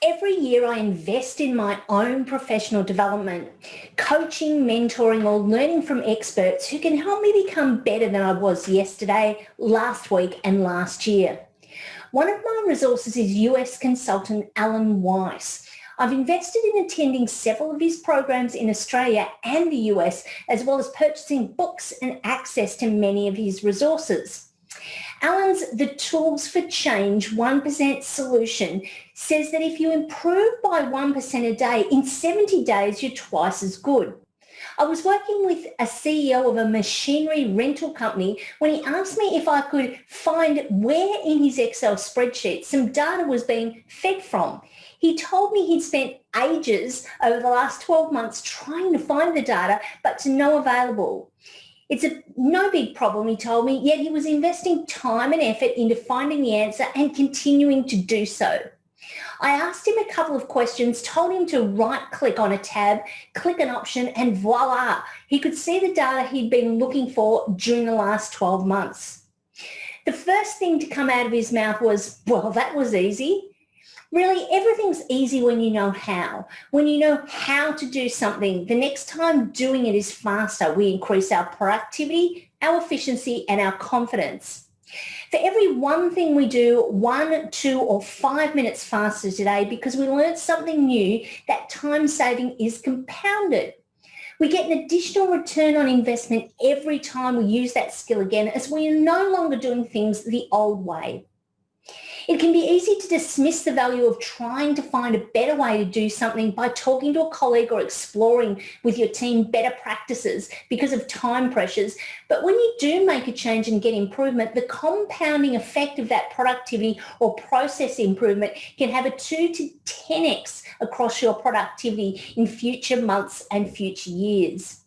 Every year I invest in my own professional development, coaching, mentoring, or learning from experts who can help me become better than I was yesterday, last week, and last year. One of my resources is US consultant Alan Weiss. I've invested in attending several of his programs in Australia and the US, as well as purchasing books and access to many of his resources. Alan's The Tools for Change 1% solution says that if you improve by 1% a day, in 70 days, you're twice as good. I was working with a CEO of a machinery rental company when he asked me if I could find where in his Excel spreadsheet some data was being fed from. He told me he'd spent ages over the last 12 months trying to find the data, but to no available. It's no big problem, he told me, yet he was investing time and effort into finding the answer and continuing to do so. I asked him a couple of questions, told him to right-click on a tab, click an option, and voila, he could see the data he'd been looking for during the last 12 months. The first thing to come out of his mouth was, well, that was easy. Really, everything's easy when you know how. When you know how to do something, the next time doing it is faster. We increase our productivity, our efficiency, and our confidence. For every one thing we do 1, 2, or 5 minutes faster today because we learned something new, that time saving is compounded. We get an additional return on investment every time we use that skill again, as we are no longer doing things the old way. It can be easy to dismiss the value of trying to find a better way to do something by talking to a colleague or exploring with your team better practices because of time pressures. But when you do make a change and get improvement, the compounding effect of that productivity or process improvement can have a 2 to 10x across your productivity in future months and future years.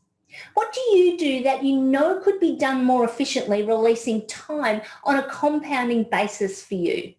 What do you do that you know could be done more efficiently, releasing time on a compounding basis for you?